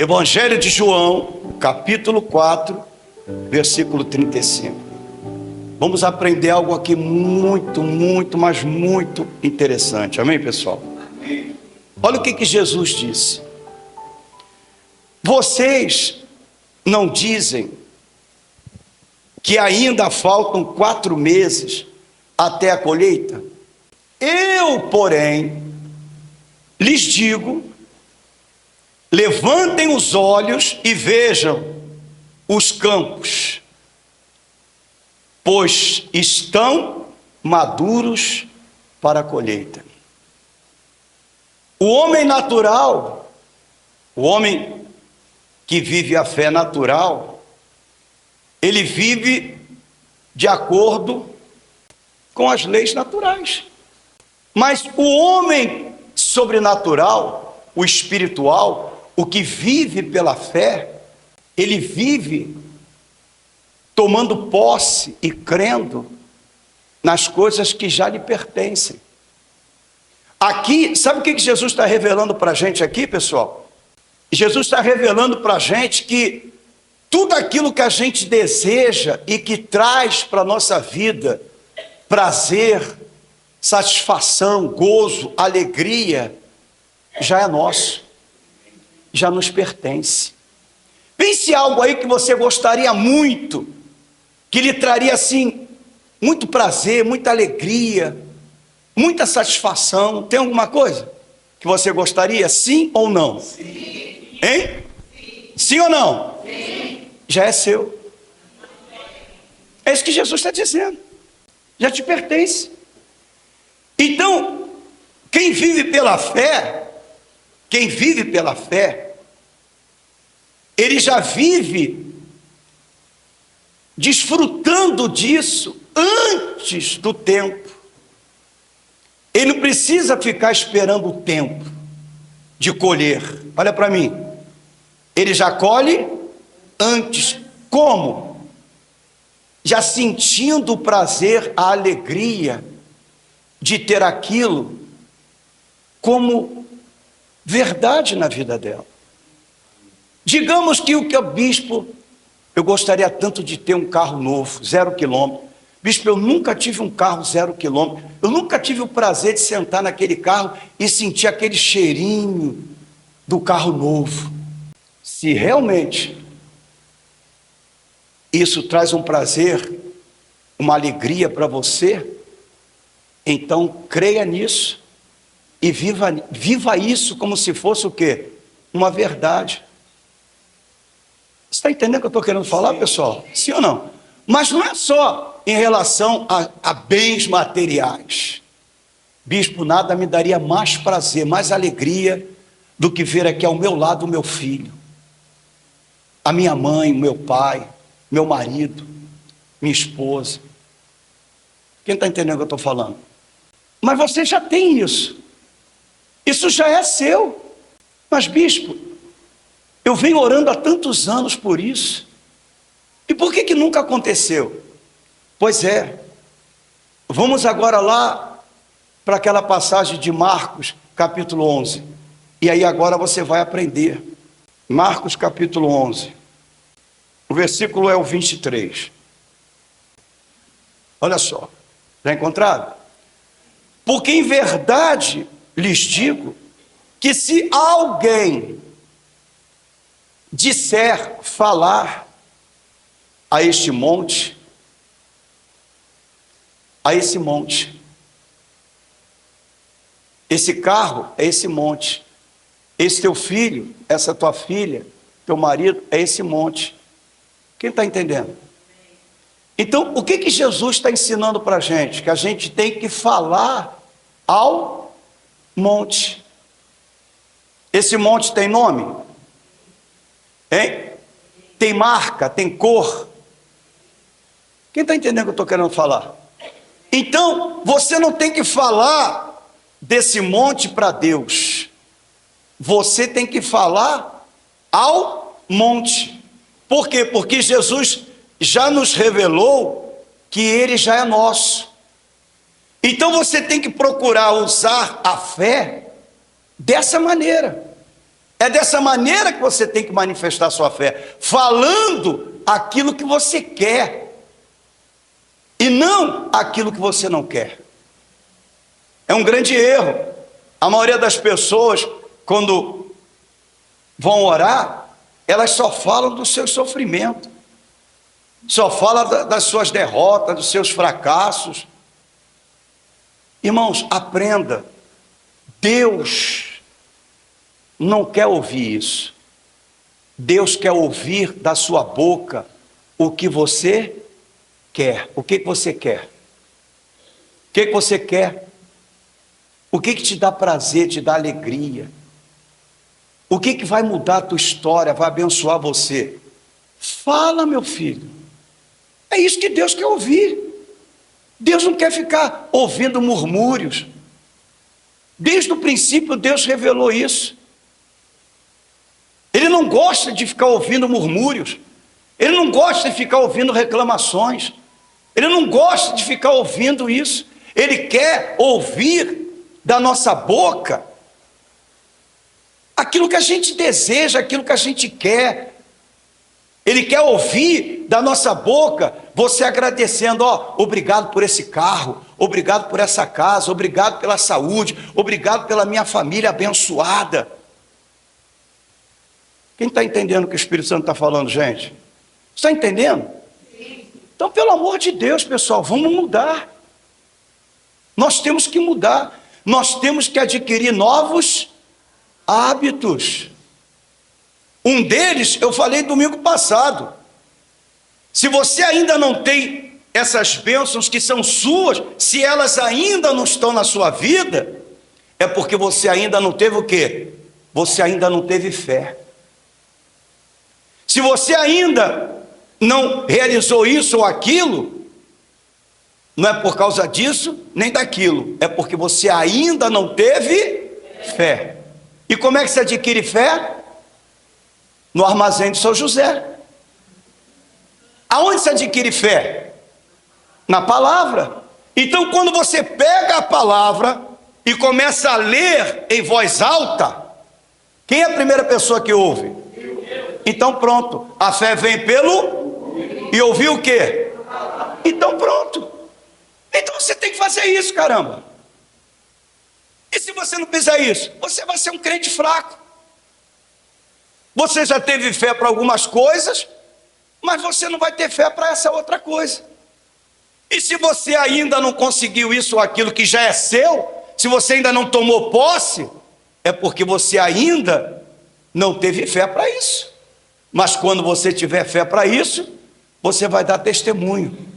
Evangelho de João, capítulo 4, versículo 35. Vamos aprender algo aqui muito, mas muito interessante. Amém, pessoal? Amém. Olha o que Jesus disse. Vocês não dizem que ainda faltam 4 meses até a colheita? Eu, porém, lhes digo: levantem os olhos e vejam os campos, pois estão maduros para a colheita. O homem natural, o homem que vive a fé natural, ele vive de acordo com as leis naturais. Mas o homem sobrenatural, o espiritual, o que vive pela fé, ele vive tomando posse e crendo nas coisas que já lhe pertencem. Aqui, sabe o que Jesus está revelando para a gente aqui, pessoal? Jesus está revelando para a gente que tudo aquilo que a gente deseja e que traz para a nossa vida prazer, satisfação, gozo, alegria, já é nosso, já nos pertence. Pense algo aí que você gostaria muito, que lhe traria assim muito prazer, muita alegria, muita satisfação. Tem alguma coisa que você gostaria, sim ou não? Sim. Hein? Sim, sim ou não? Sim. Já é seu. É isso que Jesus está dizendo. Já te pertence. Então, quem vive pela fé, ele já vive desfrutando disso antes do tempo. Ele não precisa ficar esperando o tempo de colher. Olha para mim. Ele já colhe antes. Como? Já sentindo o prazer, a alegria de ter aquilo como verdade na vida dela. Digamos que o bispo, eu gostaria tanto de ter um carro novo, 0 quilômetro. Bispo, eu nunca tive um carro 0 quilômetro. Eu nunca tive o prazer de sentar naquele carro e sentir aquele cheirinho do carro novo. Se realmente isso traz um prazer, uma alegria para você, então creia nisso e viva isso como se fosse o quê? Uma verdade. Você está entendendo o que eu estou querendo falar, pessoal? Sim ou não? Mas não é só em relação a bens materiais. Bispo, nada me daria mais prazer, mais alegria do que ver aqui ao meu lado o meu filho, a minha mãe, o meu pai, meu marido, minha esposa. Quem está entendendo o que eu estou falando? Mas você já tem isso. Isso já é seu. Mas, bispo, eu venho orando há tantos anos por isso. E por que nunca aconteceu? Pois é. Vamos agora lá para aquela passagem de Marcos, capítulo 11. E aí agora você vai aprender. Marcos, capítulo 11. O versículo é o 23. Olha só. Já encontraram? Porque em verdade lhes digo que se alguém disser, falar a este monte, esse carro é esse monte, esse teu filho, essa tua filha, teu marido é esse monte. Quem está entendendo? Então, o que Jesus está ensinando para a gente? Que a gente tem que falar ao monte. Esse monte tem nome? Hein? Tem marca, tem cor. Quem está entendendo o que eu estou querendo falar? Então, você não tem que falar desse monte para Deus. Você tem que falar ao monte. Por quê? Porque Jesus já nos revelou que ele já é nosso. Então você tem que procurar usar a fé dessa maneira. É dessa maneira que você tem que manifestar sua fé, falando aquilo que você quer e não aquilo que você não quer. É um grande erro. A maioria das pessoas, quando vão orar, elas só falam do seu sofrimento, só falam das suas derrotas, dos seus fracassos. Irmãos, aprenda. Deus não quer ouvir isso. Deus quer ouvir da sua boca o que você quer. O que você quer? O que você quer? O que te dá prazer, te dá alegria? O que vai mudar a tua história, vai abençoar você? Fala, meu filho. É isso que Deus quer ouvir. Deus não quer ficar ouvindo murmúrios. Desde o princípio Deus revelou isso. Ele não gosta de ficar ouvindo murmúrios. Ele não gosta de ficar ouvindo reclamações. Ele não gosta de ficar ouvindo isso. Ele quer ouvir da nossa boca aquilo que a gente deseja, aquilo que a gente quer. Ele quer ouvir da nossa boca você agradecendo, obrigado por esse carro, obrigado por essa casa, obrigado pela saúde, obrigado pela minha família abençoada. Quem está entendendo o que o Espírito Santo está falando, gente? Está entendendo? Então, pelo amor de Deus, pessoal, vamos mudar. Nós temos que mudar. Nós temos que adquirir novos hábitos. Um deles, eu falei domingo passado. Se você ainda não tem essas bênçãos que são suas, se elas ainda não estão na sua vida, é porque você ainda não teve o quê? Você ainda não teve fé. Se você ainda não realizou isso ou aquilo, não é por causa disso nem daquilo, é porque você ainda não teve fé. E como é que se adquire fé? No armazém de São José. Aonde se adquire fé? Na palavra. Então, quando você pega a palavra e começa a ler em voz alta, quem é a primeira pessoa que ouve? Então pronto, a fé vem pelo e ouvir o quê? Então pronto. Então você tem que fazer isso, caramba. E se você não fizer isso, você vai ser um crente fraco. Você já teve fé para algumas coisas, mas você não vai ter fé para essa outra coisa. E se você ainda não conseguiu isso ou aquilo que já é seu, se você ainda não tomou posse, é porque você ainda não teve fé para isso. Mas quando você tiver fé para isso, você vai dar testemunho.